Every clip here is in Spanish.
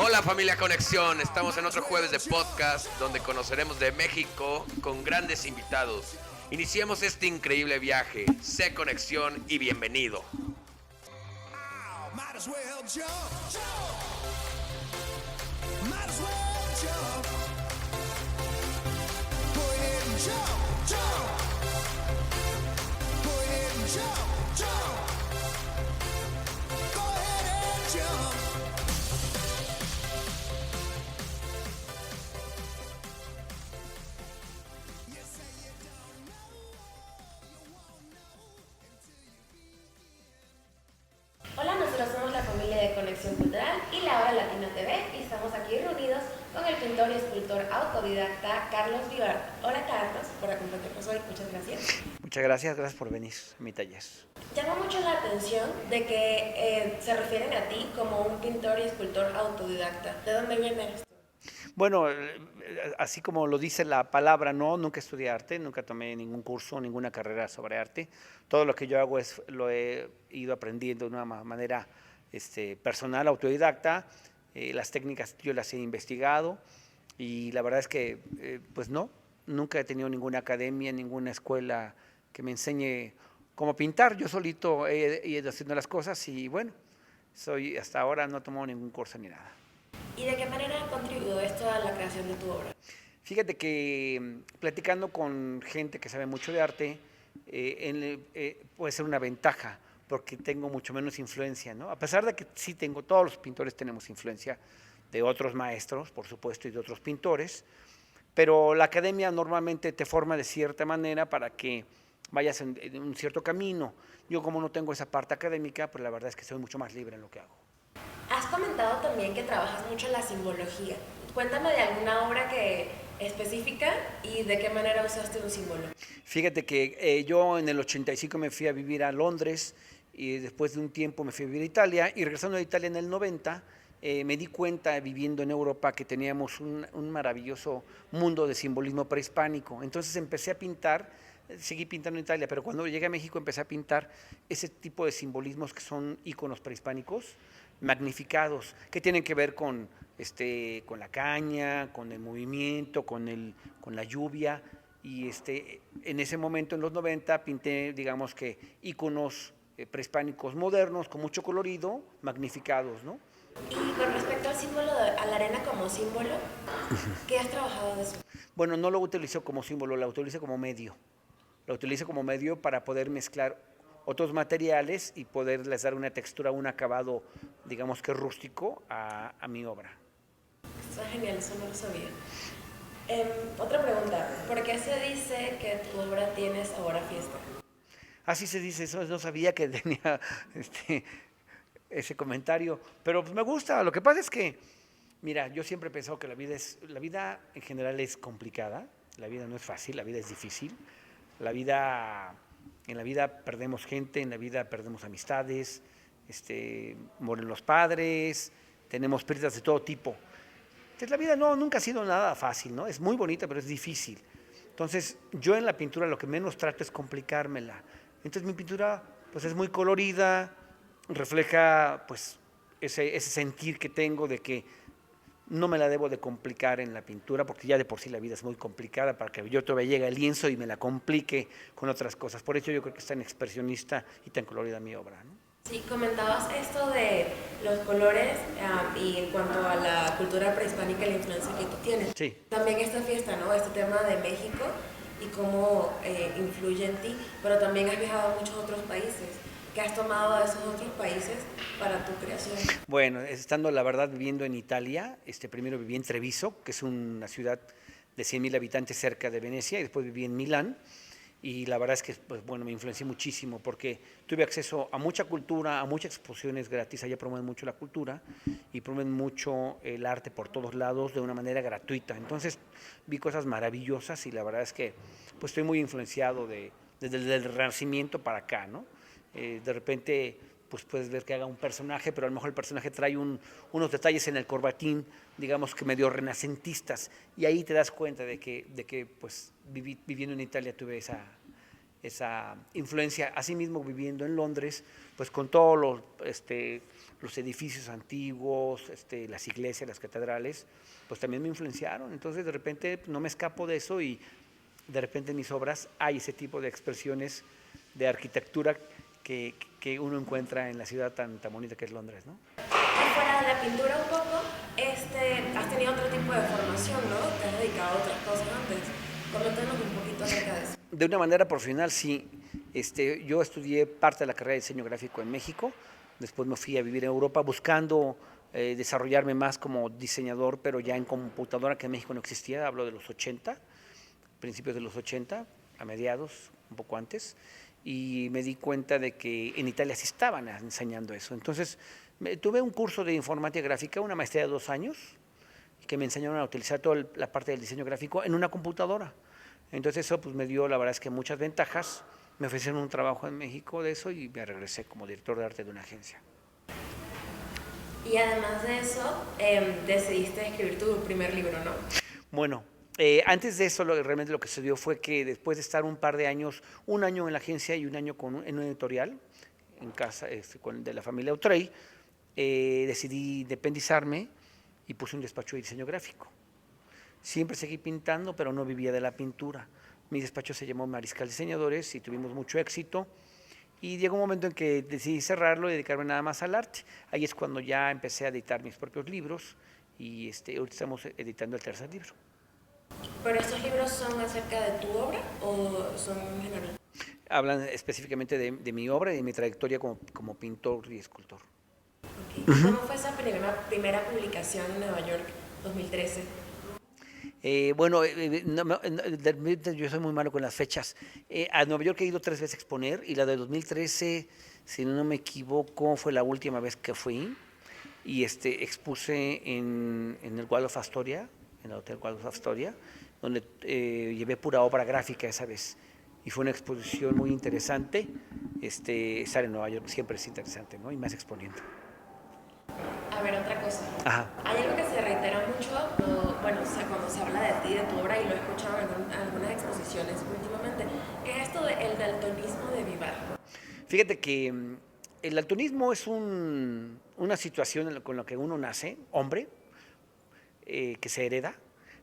Hola familia Conexión, estamos en otro jueves de podcast donde conoceremos de México con grandes invitados. Iniciemos este increíble viaje. Sé Conexión y bienvenido. Hola, nosotros somos la familia de Conexión Cultural y La Hora Latina TV y estamos aquí reunidos con el pintor y escultor autodidacta Carlos Vivar. Hola Carlos, por acompañarnos hoy, muchas gracias. Muchas gracias, gracias por venir a mi taller. Llama mucho la atención de que se refieren a ti como un pintor y escultor autodidacta. ¿De dónde viene esto? Bueno, así como lo dice la palabra, no, nunca estudié arte, nunca tomé ningún curso, ninguna carrera sobre arte. Todo lo que yo hago lo he ido aprendiendo de una manera personal, autodidacta. Las técnicas yo las he investigado y la verdad es que, pues no, nunca he tenido ninguna academia, ninguna escuela que me enseñe cómo pintar. Yo solito he ido haciendo las cosas y bueno, hasta ahora no he tomado ningún curso ni nada. ¿Y de qué manera contribuyó esto a la creación de tu obra? Fíjate que platicando con gente que sabe mucho de arte, puede ser una ventaja, porque tengo mucho menos influencia, ¿no? A pesar de que sí todos los pintores tenemos influencia de otros maestros, por supuesto, y de otros pintores, pero la academia normalmente te forma de cierta manera para que vayas en un cierto camino. Yo como no tengo esa parte académica, pues la verdad es que soy mucho más libre en lo que hago. Has comentado también que trabajas mucho la simbología. Cuéntame de alguna obra específica y de qué manera usaste un símbolo. Fíjate que yo en el 85 me fui a vivir a Londres y después de un tiempo me fui a vivir a Italia y regresando a Italia en el 90 me di cuenta viviendo en Europa que teníamos un maravilloso mundo de simbolismo prehispánico. Entonces empecé a pintar, seguí pintando en Italia, pero cuando llegué a México empecé a pintar ese tipo de simbolismos que son íconos prehispánicos, magnificados, que tienen que ver con la caña, con el movimiento, con la lluvia. Y en ese momento, en los 90, pinté, digamos que, íconos prehispánicos modernos, con mucho colorido, magnificados, ¿no? Y con respecto al símbolo, a la arena como símbolo, ¿qué has trabajado de eso? Bueno, no lo utilizo como símbolo, la utilizo como medio. La utilizo como medio para poder mezclar otros materiales y poderles dar una textura, un acabado, digamos que rústico a mi obra. Está genial, eso no lo sabía. Otra pregunta, ¿por qué se dice que tu obra tiene sabor a fiesta? Así se dice, eso no sabía que tenía ese comentario, pero pues me gusta. Lo que pasa es que, mira, yo siempre he pensado que la vida en general es complicada, la vida no es fácil, la vida es difícil, en la vida perdemos gente, en la vida perdemos amistades, mueren los padres, tenemos pérdidas de todo tipo. Entonces la vida nunca ha sido nada fácil, ¿no? Es muy bonita, pero es difícil. Entonces yo en la pintura lo que menos trato es complicármela. Entonces mi pintura pues es muy colorida, refleja pues ese sentir que tengo de que no me la debo de complicar en la pintura, porque ya de por sí la vida es muy complicada para que yo todavía llegue al lienzo y me la complique con otras cosas. Por eso yo creo que es tan expresionista y tan colorida mi obra, ¿no? Sí, comentabas esto de los colores y en cuanto a la cultura prehispánica y la influencia que tú tienes. Sí. También esta fiesta, ¿no? Este tema de México y cómo influye en ti, pero también has viajado a muchos otros países. ¿Qué has tomado de esos otros países para tu creación? Bueno, estando la verdad viviendo en Italia, primero viví en Treviso, que es una ciudad de 100,000 habitantes cerca de Venecia, y después viví en Milán. Y la verdad es que pues, bueno, me influencié muchísimo porque tuve acceso a mucha cultura, a muchas exposiciones gratis. Allá promueven mucho la cultura y promueven mucho el arte por todos lados de una manera gratuita. Entonces vi cosas maravillosas y la verdad es que pues, estoy muy influenciado desde el Renacimiento para acá, ¿no? De repente pues puedes ver que haga un personaje, pero a lo mejor el personaje trae unos detalles en el corbatín, digamos que medio renacentistas, y ahí te das cuenta de que pues viviendo en Italia tuve esa influencia. Asimismo, viviendo en Londres, pues con todos los edificios antiguos, las iglesias, las catedrales, pues también me influenciaron. Entonces, de repente, no me escapo de eso y de repente en mis obras hay ese tipo de expresiones de arquitectura que uno encuentra en la ciudad tan bonita que es Londres, ¿no? Fuera de la pintura un poco, has tenido otro tipo de formación, ¿no? Te has dedicado a otras cosas antes. Coméntanos un poquito acerca de eso. De una manera profesional, sí. Yo estudié parte de la carrera de diseño gráfico en México, después me fui a vivir en Europa buscando desarrollarme más como diseñador, pero ya en computadora, que en México no existía, hablo de los 80, principios de los 80, a mediados, un poco antes, y me di cuenta de que en Italia sí estaban enseñando eso. Entonces, tuve un curso de informática gráfica, una maestría de 2 años, que me enseñaron a utilizar toda la parte del diseño gráfico en una computadora. Entonces eso pues me dio, la verdad es que muchas ventajas. Me ofrecieron un trabajo en México de eso y me regresé como director de arte de una agencia. Y además de eso, decidiste escribir tu primer libro, ¿no? Bueno, antes de eso realmente lo que sucedió fue que después de estar un par de años, un año en la agencia y un año en un editorial, en casa de la familia Outrey, decidí independizarme y puse un despacho de diseño gráfico. Siempre seguí pintando, pero no vivía de la pintura. Mi despacho se llamó Mariscal Diseñadores y tuvimos mucho éxito. Y llegó un momento en que decidí cerrarlo y dedicarme nada más al arte. Ahí es cuando ya empecé a editar mis propios libros y ahorita estamos editando el 3er libro. ¿Pero estos libros son acerca de tu obra o son en general? Hablan específicamente de mi obra y de mi trayectoria como pintor y escultor. Okay. ¿Cómo fue esa primera publicación en Nueva York, 2013? Bueno, yo soy muy malo con las fechas. A Nueva York he ido 3 veces a exponer y la de 2013, si no me equivoco, fue la última vez que fui y expuse en el Waldorf Astoria, en el Hotel Waldorf Astoria, donde llevé pura obra gráfica esa vez. Y fue una exposición muy interesante. Estar en Nueva York siempre es interesante, ¿no? Y más exponiendo. A ver, otra cosa. Ajá. Hay algo que se reitera mucho, cuando se habla de ti, de tu obra, y lo he escuchado en algunas exposiciones últimamente, que es esto del daltonismo de Vivar. Fíjate que el daltonismo es una situación con la que uno nace, hombre, que se hereda.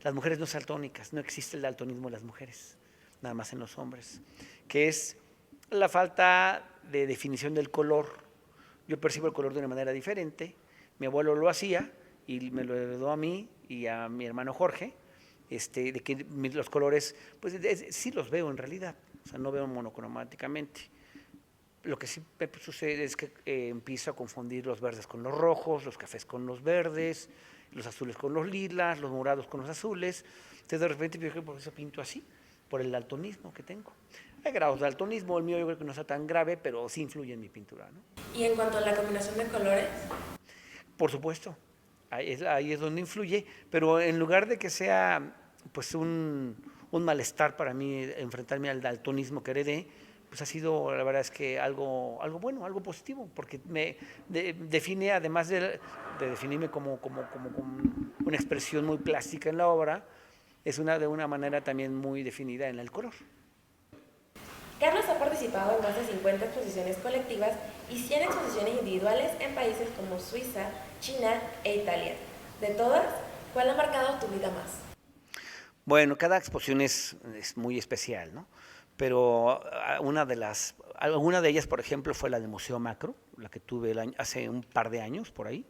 Las mujeres no son daltónicas, no existe el daltonismo en las mujeres, nada más en los hombres, que es la falta de definición del color. Yo percibo el color de una manera diferente. Mi abuelo lo hacía y me lo heredó a mí y a mi hermano Jorge, de que los colores, pues sí los veo en realidad, o sea, no veo monocromáticamente. Lo que sí me sucede es que empiezo a confundir los verdes con los rojos, los cafés con los verdes, los azules con los lilas, los morados con los azules. Entonces de repente yo creo que por eso pinto así, por el daltonismo que tengo. Hay grados de daltonismo, el mío yo creo que no está tan grave, pero sí influye en mi pintura, ¿no? ¿Y en cuanto a la combinación de colores? Por supuesto, ahí es donde influye, pero en lugar de que sea pues un malestar para mí enfrentarme al daltonismo que heredé, pues ha sido, la verdad es que algo bueno, algo positivo, porque me define, además de definirme como una expresión muy plástica en la obra, es de una manera también muy definida en el color. Carlos ha participado en más de 50 exposiciones colectivas y 100 exposiciones individuales en países como Suiza, China e Italia. De todas, ¿cuál ha marcado tu vida más? Bueno, cada exposición es muy especial, ¿no? Pero alguna de ellas, por ejemplo, fue la del Museo Macro, la que tuve hace un par de años por ahí,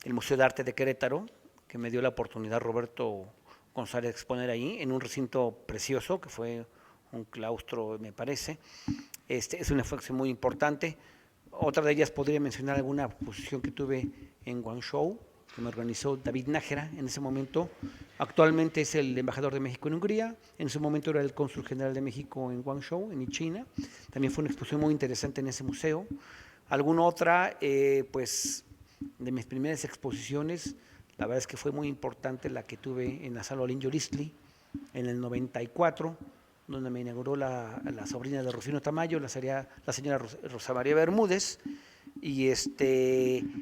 el Museo de Arte de Querétaro, que me dio la oportunidad Roberto González de exponer ahí, en un recinto precioso, que fue un claustro, me parece. Es una exposición muy importante. Otra de ellas podría mencionar alguna exposición que tuve en Guangzhou, que me organizó David Nájera en ese momento. Actualmente es el embajador de México en Hungría, en su momento era el cónsul general de México en Guangzhou, en China. También fue una exposición muy interesante en ese museo. Alguna otra, pues de mis primeras exposiciones, la verdad es que fue muy importante la que tuve en la sala Olin Yoristli en el 94, donde me inauguró la sobrina de Rufino Tamayo, la señora Rosa María Bermúdez, y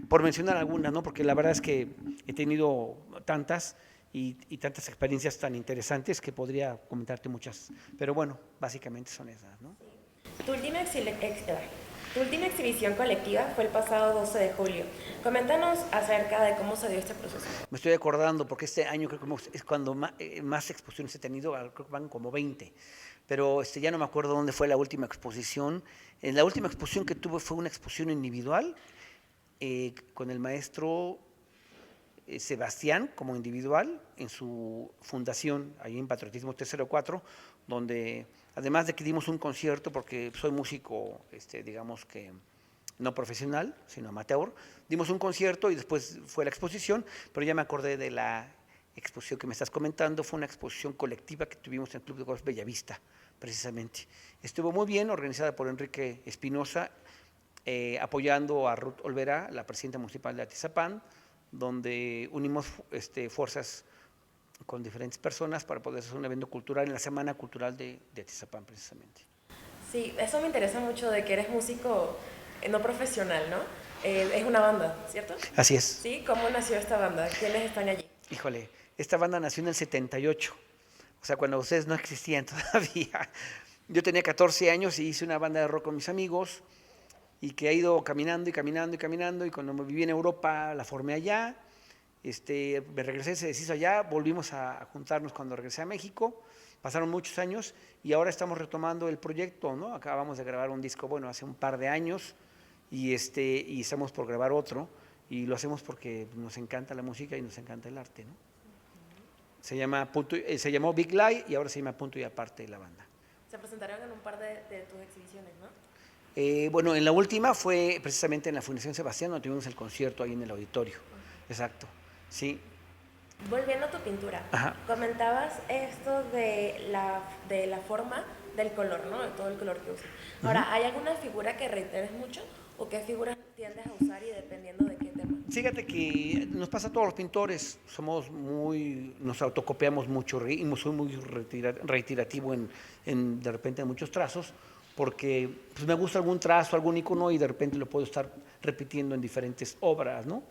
por mencionar algunas, ¿no? Porque la verdad es que he tenido tantas y tantas experiencias tan interesantes que podría comentarte muchas. Pero bueno, básicamente son esas, ¿no? Tu última, tu última exhibición colectiva fue el pasado 12 de julio. Coméntanos acerca de cómo se dio este proceso. Me estoy acordando porque este año creo que es cuando más exposiciones he tenido, creo que van como 20, pero ya no me acuerdo dónde fue la última exposición. La última exposición que tuve fue una exposición individual con el maestro Sebastián como individual en su fundación, ahí en Patriotismo 304, donde además de que dimos un concierto, porque soy músico, digamos que no profesional, sino amateur, dimos un concierto y después fue la exposición, pero ya me acordé de la exposición que me estás comentando, fue una exposición colectiva que tuvimos en el Club de Golf Bellavista, precisamente. Estuvo muy bien, organizada por Enrique Espinosa, apoyando a Ruth Olvera, la presidenta municipal de Atizapán, donde unimos fuerzas con diferentes personas para poder hacer un evento cultural en la Semana Cultural de Atizapán, precisamente. Sí, eso me interesa mucho de que eres músico no profesional, ¿no? Es una banda, ¿cierto? Así es. Sí, ¿cómo nació esta banda? ¿Quiénes están allí? Híjole, esta banda nació en el 78, o sea, cuando ustedes no existían todavía. Yo tenía 14 años y hice una banda de rock con mis amigos, y que ha ido caminando y caminando y caminando, y cuando viví en Europa la formé allá, me regresé, se deshizo allá, volvimos a juntarnos cuando regresé a México, pasaron muchos años y ahora estamos retomando el proyecto, ¿no? Acabamos de grabar un disco, bueno, hace un par de años y estamos por grabar otro y lo hacemos porque nos encanta la música y nos encanta el arte, ¿no? Se llamó Big Lie y ahora se llama Punto y Aparte la banda. Se presentaron en un par de tus exhibiciones, ¿no? Bueno, en la última fue precisamente en la Fundación Sebastián, donde tuvimos el concierto ahí en el auditorio. Exacto, sí. Volviendo a tu pintura, Ajá. comentabas esto de la forma del color, ¿no? De todo el color que usas. Ahora, ¿hay alguna figura que reiteres mucho o qué figuras tiendes a usar y dependiendo de qué tema? Fíjate que nos pasa a todos los pintores, nos autocopiamos mucho y soy muy reiterativo de repente en muchos trazos, porque pues, me gusta algún trazo, algún icono y de repente lo puedo estar repitiendo en diferentes obras, ¿no?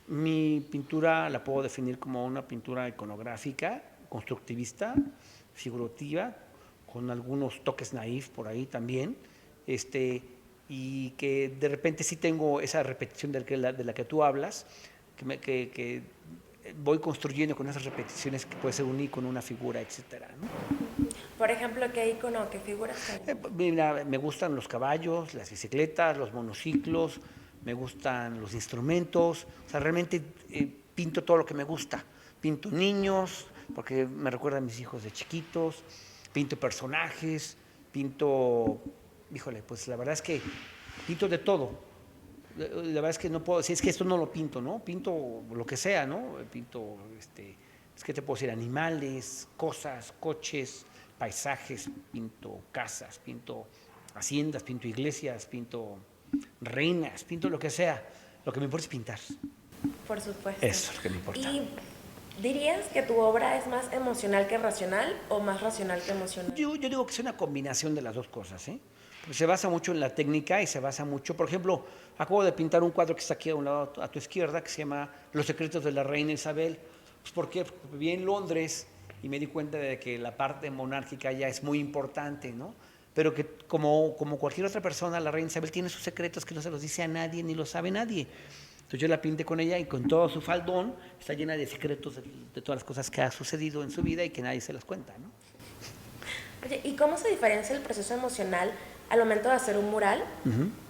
Mi pintura la puedo definir como una pintura iconográfica, constructivista, figurativa, con algunos toques naif por ahí también, y que de repente sí tengo esa repetición de la que tú hablas, que voy construyendo con esas repeticiones que puede ser un icono, una figura, etcétera, ¿no? Por ejemplo, ¿qué icono, qué figuras? Mira, me gustan los caballos, las bicicletas, los monociclos, me gustan los instrumentos, o sea, realmente pinto todo lo que me gusta. Pinto niños, porque me recuerda a mis hijos de chiquitos, pinto personajes, pues la verdad es que pinto de todo. La verdad es que no puedo decir, es que esto no lo pinto, ¿no? Pinto lo que sea, ¿no? Pinto, es que te puedo decir animales, cosas, coches, paisajes, pinto casas, pinto haciendas, pinto iglesias, pinto reinas, pinto lo que sea. Lo que me importa es pintar. Por supuesto. Eso es lo que me importa. ¿Y dirías que tu obra es más emocional que racional o más racional que emocional? Yo digo que es una combinación de las dos cosas, ¿eh? Porque se basa mucho en la técnica y se basa mucho, por ejemplo, acabo de pintar un cuadro que está aquí a un lado a tu izquierda que se llama Los secretos de la reina Isabel. Pues ¿por qué? Porque viví en Londres y me di cuenta de que la parte monárquica ya es muy importante, ¿no? Pero que como cualquier otra persona, la reina Isabel tiene sus secretos que no se los dice a nadie ni lo sabe nadie. Entonces yo la pinté con ella y con todo su faldón está llena de secretos de todas las cosas que ha sucedido en su vida y que nadie se las cuenta, ¿no? Oye, ¿y cómo se diferencia el proceso emocional al momento de hacer un mural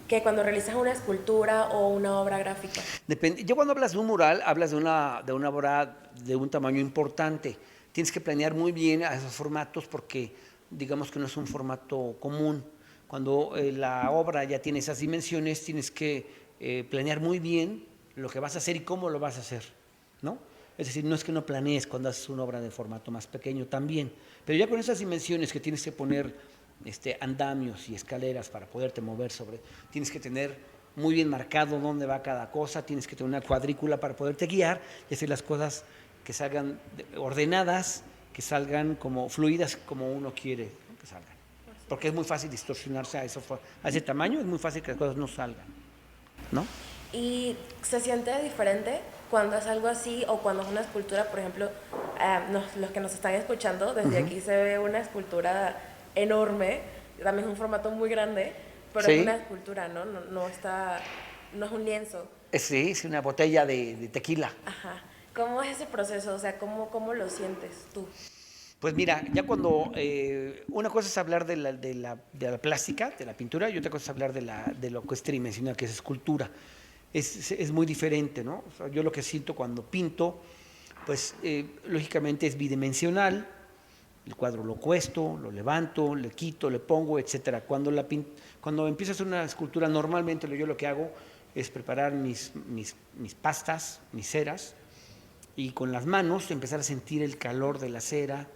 que cuando realizas una escultura o una obra gráfica? Depende. Yo cuando hablas de un mural, hablas de una obra de un tamaño importante. Tienes que planear muy bien a esos formatos porque digamos que no es un formato común. Cuando la obra ya tiene esas dimensiones, tienes que planear muy bien lo que vas a hacer y cómo lo vas a hacer, ¿no? Es decir, no es que no planees cuando haces una obra de formato más pequeño también, pero ya con esas dimensiones que tienes que poner andamios y escaleras para poderte mover tienes que tener muy bien marcado dónde va cada cosa, tienes que tener una cuadrícula para poderte guiar y hacer las cosas que salgan ordenadas, que salgan como fluidas como uno quiere, ¿no? Que salgan. Porque es muy fácil distorsionarse a ese tamaño, es muy fácil que las cosas no salgan, ¿no? ¿Y se siente diferente cuando es algo así o cuando es una escultura, por ejemplo, los que nos están escuchando, desde aquí se ve una escultura enorme, también es un formato muy grande, pero Sí. es una escultura, ¿no? No es un lienzo. Sí, es una botella de tequila. Ajá. ¿Cómo es ese proceso? O sea, ¿cómo lo sientes tú? Pues mira, ya cuando una cosa es hablar de la plástica, de la pintura, y otra cosa es hablar de lo que es tridimensional, que es escultura. Es muy diferente, ¿no? O sea, yo lo que siento cuando pinto, pues lógicamente es bidimensional. El cuadro lo cuesto, lo levanto, le quito, le pongo, etcétera. Cuando empiezo a hacer una escultura, normalmente yo lo que hago es preparar mis pastas, mis ceras, y con las manos empezar a sentir el calor de la cera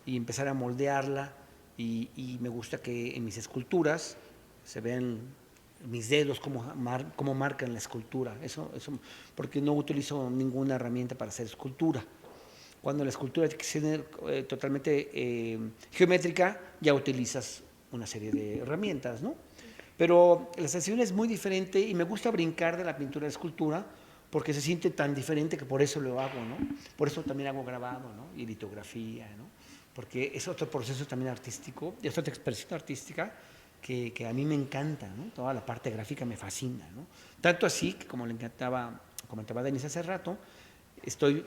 y empezar a moldearla. Y me gusta que en mis esculturas se vean mis dedos cómo marcan la escultura. Eso, porque no utilizo ninguna herramienta para hacer escultura. Cuando la escultura tiene que ser totalmente geométrica, ya utilizas una serie de herramientas, ¿no? Pero la sensación es muy diferente y me gusta brincar de la pintura a la escultura porque se siente tan diferente que por eso lo hago, ¿no? Por eso también hago grabado, ¿no? Y litografía, ¿no? Porque es otro proceso también artístico, es otra expresión artística que a mí me encanta, ¿no? Toda la parte gráfica me fascina, ¿no? Tanto así que, como le comentaba Denise hace rato, estoy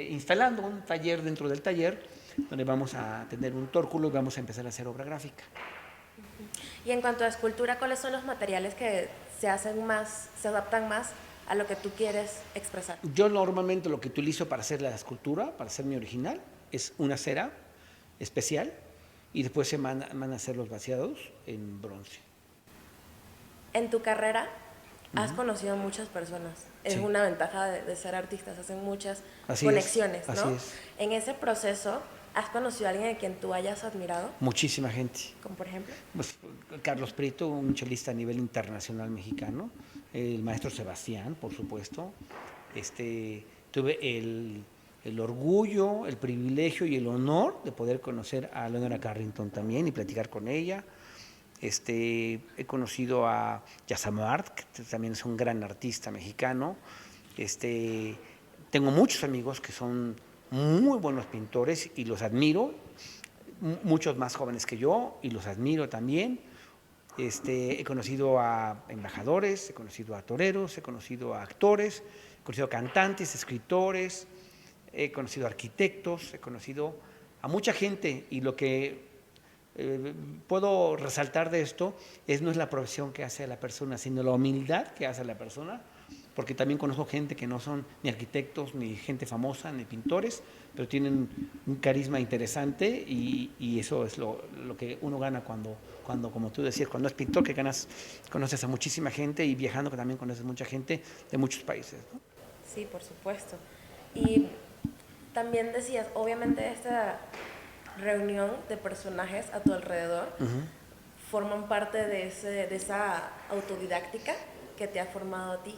instalando un taller dentro del taller donde vamos a tener un tórculo y vamos a empezar a hacer obra gráfica. Y en cuanto a escultura, ¿cuáles son los materiales que se adaptan más a lo que tú quieres expresar? Yo normalmente lo que utilizo para hacer la escultura, para hacer mi original, es una cera especial y después se van a hacer los vaciados en bronce. En tu carrera has conocido a muchas personas. Es Sí. una ventaja de ser artista, se hacen muchas Así conexiones, es, ¿no? así es. En ese proceso, ¿has conocido a alguien a quien tú hayas admirado? Muchísima gente. Como por ejemplo. Pues, Carlos Prieto, un chelista a nivel internacional mexicano, el maestro Sebastián, por supuesto. Tuve el orgullo, el privilegio y el honor de poder conocer a Leonora Carrington también y platicar con ella. He conocido a Yasamart, que también es un gran artista mexicano. Tengo muchos amigos que son muy buenos pintores y los admiro, muchos más jóvenes que yo y los admiro también. He conocido a embajadores, he conocido a toreros, he conocido a actores, he conocido a cantantes, escritores, he conocido a arquitectos, he conocido a mucha gente y lo que puedo resaltar de esto no es la profesión que hace a la persona, sino la humildad que hace a la persona, porque también conozco gente que no son ni arquitectos, ni gente famosa, ni pintores, pero tienen un carisma interesante y eso es lo que uno gana cuando, como tú decías, cuando es pintor, que conoces a muchísima gente y viajando que también conoces mucha gente de muchos países, ¿no? Sí, por supuesto. Y también decías, obviamente esta reunión de personajes a tu alrededor forman parte de esa autodidáctica que te ha formado a ti.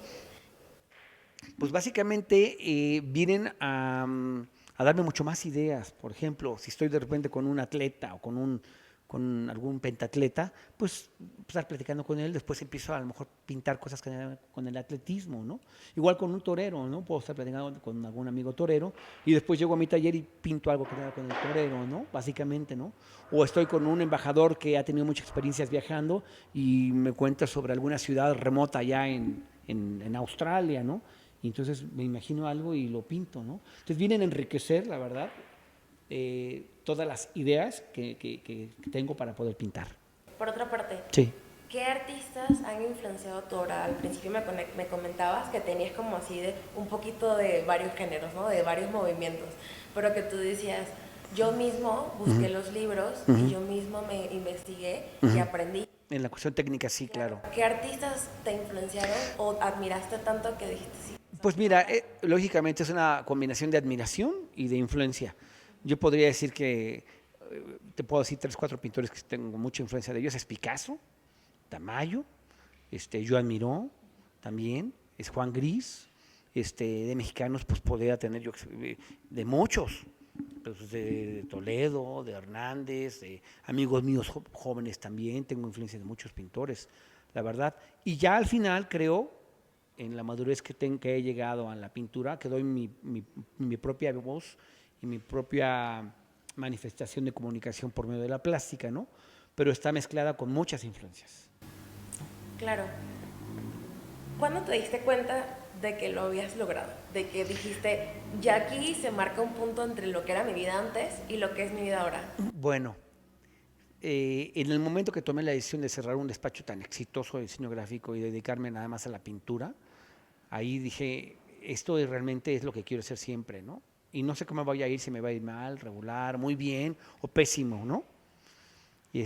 Pues básicamente vienen a darme mucho más ideas. Por ejemplo, si estoy de repente con un atleta o con algún pentatleta, pues estar platicando con él, después empiezo a lo mejor pintar cosas con el atletismo, ¿no? Igual con un torero, ¿no? Puedo estar platicando con algún amigo torero y después llego a mi taller y pinto algo que tenga con el torero, ¿no? Básicamente, ¿no? O estoy con un embajador que ha tenido muchas experiencias viajando y me cuenta sobre alguna ciudad remota allá en Australia, ¿no? Y entonces me imagino algo y lo pinto, ¿no? Entonces vienen a enriquecer, la verdad, todas las ideas que tengo para poder pintar. Por otra parte, Sí. ¿qué artistas han influenciado tu obra? Al principio me comentabas que tenías como así un poquito de varios géneros, ¿no? De varios movimientos, pero que tú decías, yo mismo busqué los libros y yo mismo me investigué y aprendí. En la cuestión técnica, sí, claro. ¿Qué artistas te influenciaron o admiraste tanto que dijiste sí? Pues mira, lógicamente es una combinación de admiración y de influencia. Yo podría decir que, te puedo decir 3, 4 pintores que tengo mucha influencia de ellos. Es Picasso, Tamayo, Joan Miró también, es Juan Gris. De mexicanos, pues podría tener yo de muchos, pues de Toledo, de Hernández, de amigos míos jóvenes también. Tengo influencia de muchos pintores, la verdad. Y ya al final creo en la madurez que he llegado a la pintura, que doy mi propia voz y mi propia manifestación de comunicación por medio de la plástica, ¿no? Pero está mezclada con muchas influencias. Claro. ¿Cuándo te diste cuenta de que lo habías logrado? De que dijiste, ya aquí se marca un punto entre lo que era mi vida antes y lo que es mi vida ahora. Bueno, en el momento que tomé la decisión de cerrar un despacho tan exitoso de diseño gráfico y dedicarme nada más a la pintura, ahí dije, esto realmente es lo que quiero hacer siempre, ¿no? Y no sé cómo me voy a ir, si me va a ir mal, regular, muy bien o pésimo, ¿no? Y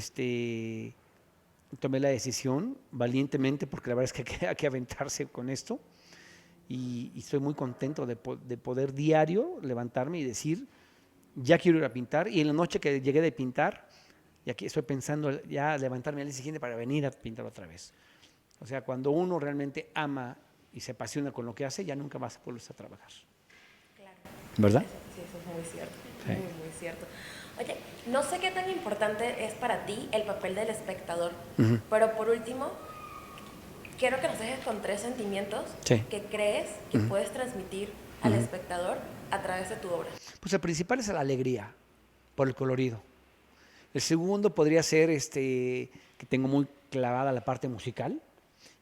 tomé la decisión valientemente, porque la verdad es que hay que aventarse con esto, y estoy muy contento de poder diario levantarme y decir, ya quiero ir a pintar, y en la noche que llegué de pintar, y aquí estoy pensando ya levantarme al día siguiente para venir a pintar otra vez. O sea, cuando uno realmente ama y se apasiona con lo que hace, ya nunca vas a volverse a trabajar. Claro. ¿Verdad? Sí, eso es muy cierto. Sí. Muy cierto. Oye, no sé qué tan importante es para ti el papel del espectador, pero por último, quiero que nos dejes con 3 sentimientos que crees que puedes transmitir al espectador a través de tu obra. Pues el principal es la alegría, por el colorido. El segundo podría ser que tengo muy clavada la parte musical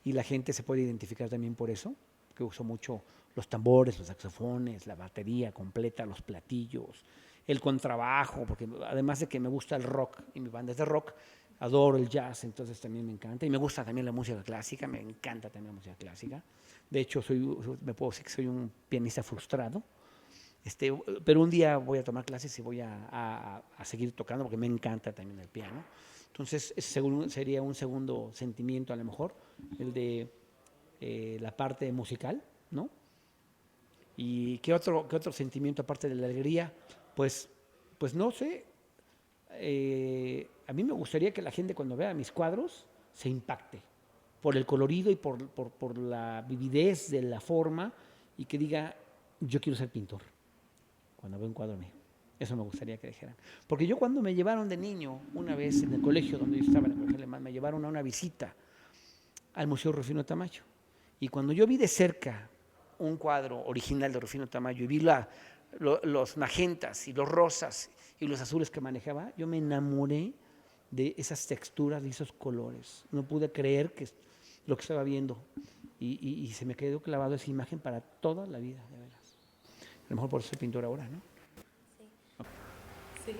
y la gente se puede identificar también por eso, que uso mucho los tambores, los saxofones, la batería completa, los platillos, el contrabajo, porque además de que me gusta el rock y mi banda es de rock, adoro el jazz, entonces también me encanta. Y me gusta también la música clásica, me encanta también la música clásica. De hecho, me puedo decir que soy un pianista frustrado. Pero un día voy a tomar clases y voy a seguir tocando porque me encanta también el piano. Entonces, ese sería un segundo sentimiento a lo mejor, el de la parte musical, ¿no? ¿Y qué otro sentimiento aparte de la alegría? Pues no sé. A mí me gustaría que la gente cuando vea mis cuadros se impacte por el colorido y por la vividez de la forma y que diga, yo quiero ser pintor cuando veo un cuadro mío. Eso me gustaría que dijeran. Porque yo cuando me llevaron de niño, una vez en el colegio donde yo estaba, en el colegio alemán, me llevaron a una visita al Museo Rufino Tamayo. Y cuando yo vi de cerca un cuadro original de Rufino Tamayo y vi los magentas y los rosas y los azules que manejaba, yo me enamoré de esas texturas, de esos colores. No pude creer que lo que estaba viendo y se me quedó clavado esa imagen para toda la vida, de veras. A lo mejor por eso soy pintor ahora, ¿no? Sí.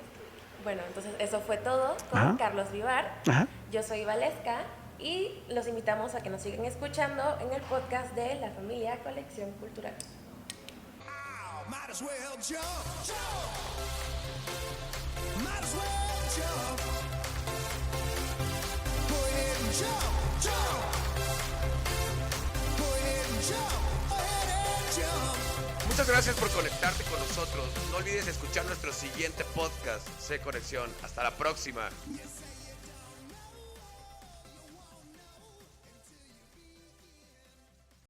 Bueno, entonces eso fue todo con Carlos Vivar. Yo soy Valesca y los invitamos a que nos sigan escuchando en el podcast de La Familia Colección Cultural. Might as well jump, jump. Might as well jump. Go ahead and jump, jump. Go ahead and jump. Go ahead and jump. Muchas gracias por conectarte con nosotros. No olvides escuchar nuestro siguiente podcast, C Conexión. Hasta la próxima.